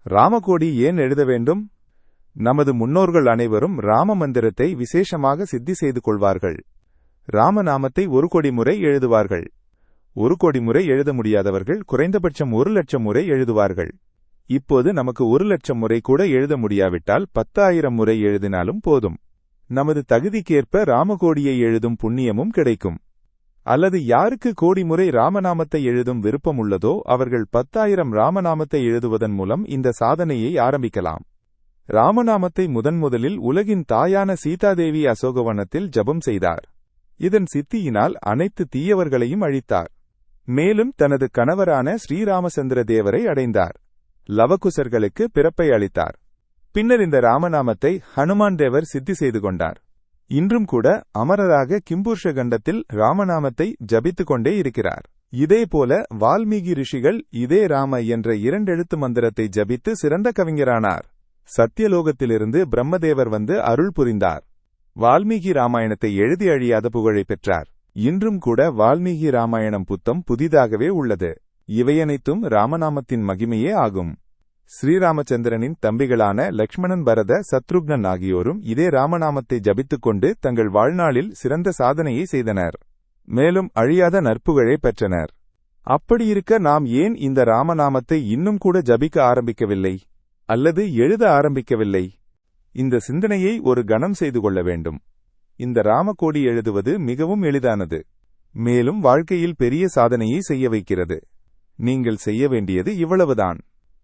ராமகோடி ஏன் எழுத வேண்டும்? நமது முன்னோர்கள் அனைவரும் ராம மந்திரத்தை விசேஷமாக சித்தி செய்து கொள்வார்கள். ராமநாமத்தை 1 கோடி முறை எழுதுவார்கள். 1 கோடி முறை எழுத முடியாதவர்கள் குறைந்தபட்சம் 1,00,000 முறை எழுதுவார்கள். இப்போது நமக்கு 1,00,000 முறை கூட எழுத முடியாவிட்டால் 10,000 முறை எழுதினாலும் போதும். நமது தகுதிக்கேற்ப ராமகோடியை எழுதும் புண்ணியமும் கிடைக்கும். அல்லது யாருக்கு கோடி முறை ராமநாமத்தை எழுதும் விருப்பம் உள்ளதோ அவர்கள் 10,000 ராமநாமத்தை எழுதுவதன் மூலம் இந்த சாதனையை ஆரம்பிக்கலாம். ராமநாமத்தை முதன்முதலில் உலகின் தாயான சீதாதேவி அசோகவனத்தில் ஜபம் செய்தார். இதன் சித்தியினால் அனைத்து தீயவர்களையும் அழித்தார். மேலும் தனது கணவரான ஸ்ரீராமச்சந்திர தேவரை அடைந்தார். லவகுசர்களுக்கு பிறப்பை அளித்தார். பின்னர் இந்த ராமநாமத்தை ஹனுமான் தேவர் சித்தி செய்து கொண்டார். இன்றும் கூட அமரராக கிம்பூர்ஷ கண்டத்தில் ராமநாமத்தை ஜபித்துக் கொண்டே இருக்கிறார். இதேபோல வால்மீகி ரிஷிகள் இதே ராம என்ற 2 எழுத்து மந்திரத்தை ஜபித்து சிறந்த கவிஞரானார். சத்தியலோகத்திலிருந்து பிரம்மதேவர் வந்து அருள் புரிந்தார். வால்மீகி ராமாயணத்தை எழுதி அழியாத புகழை பெற்றார். இன்றும் கூட வால்மீகி ராமாயணம் புத்தம் புதிதாகவே உள்ளது. இவையனைத்தும் ராமநாமத்தின் மகிமையே ஆகும். ஸ்ரீராமச்சந்திரனின் தம்பிகளான லக்ஷ்மணன், பரத, சத்ருக்னன் ஆகியோரும் இதே ராமநாமத்தை ஜபித்துக் கொண்டு தங்கள் வாழ்நாளில் சிறந்த சாதனையை செய்தனர். மேலும் அழியாத நற்புகழை பெற்றனர். அப்படியிருக்க நாம் ஏன் இந்த ராமநாமத்தை இன்னும் கூட ஜபிக்க ஆரம்பிக்கவில்லை அல்லது எழுத ஆரம்பிக்கவில்லை? இந்த சிந்தனையை ஒரு கணம் செய்து கொள்ள வேண்டும். இந்த ராமகோடி எழுதுவது மிகவும் எளிதானது. மேலும் வாழ்க்கையில் பெரிய சாதனையை செய்ய வைக்கிறது. நீங்கள் செய்ய வேண்டியது இவ்வளவுதான்.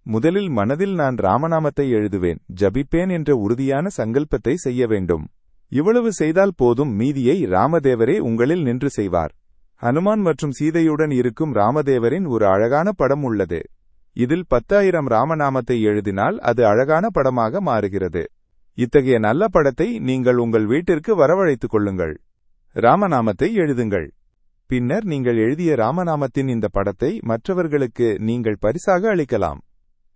முதலில் மனதில் நான் ராமநாமத்தை எழுதுவேன், ஜபிப்பேன் என்ற உறுதியான சங்கல்பத்தை செய்ய வேண்டும். இவ்வளவு செய்தால் போதும். மீதியை ராமதேவரே உங்களில் நின்று செய்வார். ஹனுமான் மற்றும் சீதையுடன் இருக்கும் ராமதேவரின் ஒரு அழகான படம் உள்ளது. இதில் 10,000 ராமநாமத்தை எழுதினால் அது அழகான படமாக மாறுகிறது. இத்தகைய நல்ல படத்தை நீங்கள் உங்கள் வீட்டிற்கு வரவழைத்துக் கொள்ளுங்கள். ராமநாமத்தை எழுதுங்கள். பின்னர் நீங்கள் எழுதிய ராமநாமத்தின் இந்த படத்தை மற்றவர்களுக்கு நீங்கள் பரிசாக அளிக்கலாம்.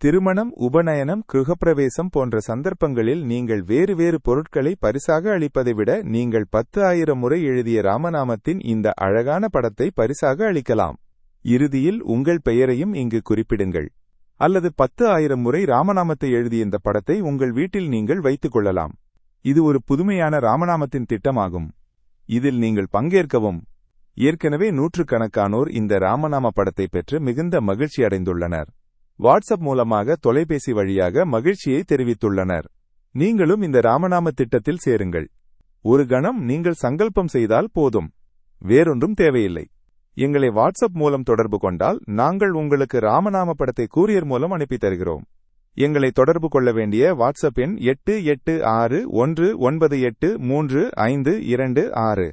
திருமணம், உபநயனம், கிருஹப்பிரவேசம் போன்ற சந்தர்ப்பங்களில் நீங்கள் வேறு வேறு பொருட்களை பரிசாக அளிப்பதை விட நீங்கள் 10,000 முறை எழுதிய ராமநாமத்தின் இந்த அழகான படத்தை பரிசாக அளிக்கலாம். இறுதியில் உங்கள் பெயரையும் இங்கு குறிப்பிடுங்கள். அல்லது 10,000 முறை ராமநாமத்தை எழுதிய இந்த படத்தை உங்கள் வீட்டில் நீங்கள் வைத்துக் கொள்ளலாம். இது ஒரு புதுமையான ராமநாமத்தின் திட்டமாகும். இதில் நீங்கள் பங்கேற்கவும். ஏற்கனவே நூற்றுக்கணக்கானோர் இந்த ராமநாம படத்தை பெற்று மிகுந்த மகிழ்ச்சி அடைந்துள்ளனர். வாட்ஸ்அப் மூலமாக, தொலைபேசி வழியாக மகிழ்ச்சியை தெரிவித்துள்ளனர். நீங்களும் இந்த ராமநாம திட்டத்தில் சேருங்கள். ஒரு கணம் நீங்கள் சங்கல்பம் செய்தால் போதும். வேறொன்றும் தேவையில்லை. எங்களை வாட்ஸ்அப் மூலம் தொடர்பு கொண்டால் நாங்கள் உங்களுக்கு ராமநாம படத்தை கூரியர் மூலம் அனுப்பி தருகிறோம். எங்களை தொடர்பு கொள்ள வேண்டிய வாட்ஸ்அப் எண் 8861983526.